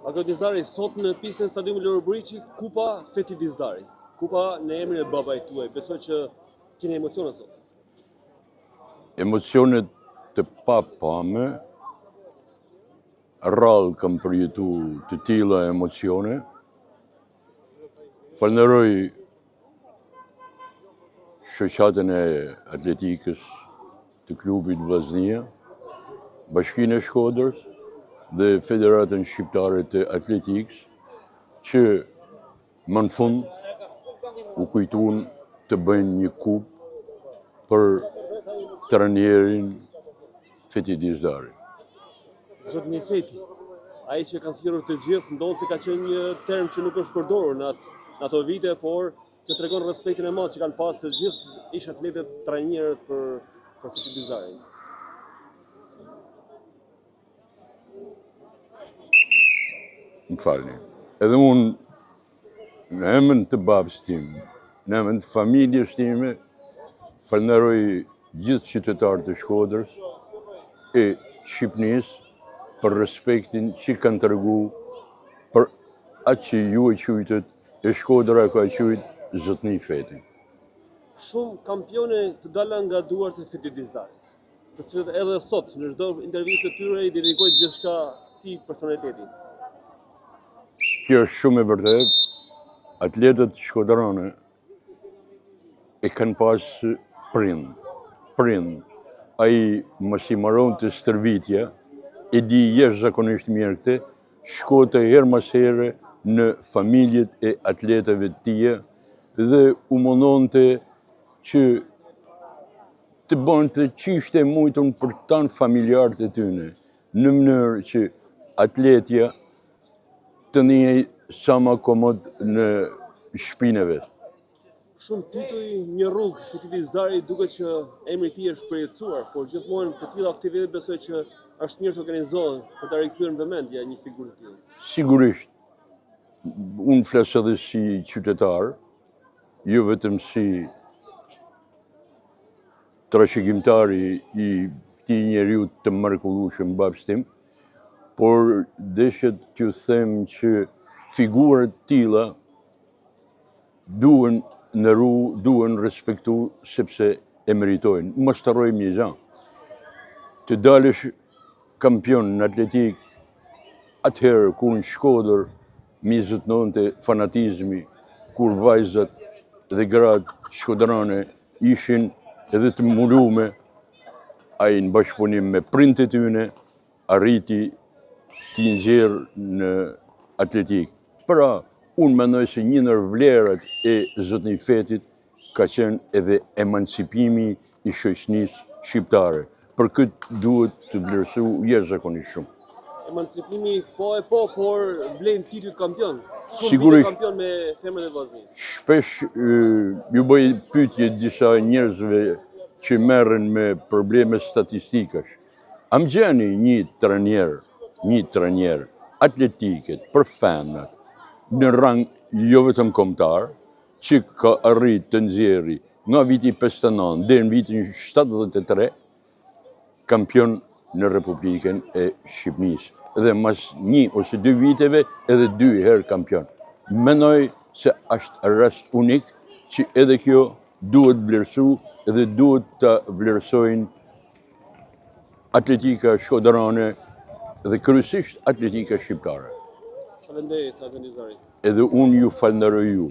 Agro Dizdari, sot në pistën e stadiumit Loro Buriqi, kupa Fethi Dizdari. Kupa në emrin e babait tuaj. Besoj që keni emocione sot. Emocionet të papame, rrallë kam përjetu të tilla emocione. Falenderoj shoqatën e atletikës të klubit Vllaznia, Bashkinë e Shkodrës dhe Federatën Shqiptare të Atletikës që më në fund u kujtuan të bëjnë një kupë për trajnerin Fethi Dizdari. Zotëni Fethi, ai që kanë thirrur të gjithë, ndonë se ka qenë një term që nuk është përdorur në ato vite, por që tregon respektin e madh që kanë pas të gjithë ish atletët trajnerët për Fethi Dizdarin. Më falni. Edhe unë, në emrin të babës tim, në emrin të familjes time, falenderoj gjithë qytetarët të Shkodrës e Shqipënisë për respektin që kanë tregu për atë që ju e quajtët e Shkodra ka quajt zotëni Fethi. Shumë kampione të dala nga duart e Fethi Dizdarit, të cilët edhe sot në çdo intervistë të tyre i dedikojnë gjithçka këtij personaliteti. Kjo është shumë e vërtet. Atletët shkodrane e kanë pas prind. Ai mos i maron të stërvitja, e di jashtëzakonisht mirë këtë, shkote herë mas here në familjet e atletëve të tij dhe u mundonte që të bënte çishte mujtun për tanë familjarët e tyre, në mënyrë që atletja të njej sa më komod në shtëpinë e vet. Shumë tituj, një rrugë, Fethi Dizdari, duket që emri i tij është përjetësuar, por gjithmonë të tilla aktivitete besoj që është mirë të organizohen për ta rikthyer në vëmendje një figurë të tillë. Sigurisht, unë flas edhe si qytetar, jo vetëm si trashëgimtari i këtij njeriu të mrekullueshëm babës tim, por deshet t'ju them që figurat tilla duhen ndëru, duhen respektu sepse e meritojnë. Mos harrojmë një gjë. Të dalësh kampion në atletik atëherë kur në Shkodër mi zotënonte fanatizmi, kur vajzat dhe gratë shkodrane ishin edhe të mbulume, ai në bashkëpunim me prindët e tyre arriti t'i nxjerrë në atletik. Pra, unë mendoj se një ndër vlerat e zotëni Fethit ka qenë edhe emancipimi i shoqënisë shqiptare. Për këtë duhet të vlerësu jashtëzakonisht shumë. Emancipimi po, por vlen titull kampion. Sigurisht. Kampion me femrën e Vllaznisë. Shpesh ju bëj pyetje disa njerëzve që merren me probleme statistikash. A më gjeni një trajner atletiket për femnat në rang jo vetëm kombëtar, që ka arrit të nxjerrë nga viti 59 deri në vitin 73 kampion në Republikën e Shqipërisë. Dhe mas 1 ose 2 viteve edhe 2 herë kampion. Mendoj se është rast unik që edhe kjo duhet vlerësu dhe duhet të vlerësojnë atletika shkodrane dhe kryesisht atletika shqiptare. Faleminderit, Fethi Dizdari. Edhe unë ju falenderoj ju.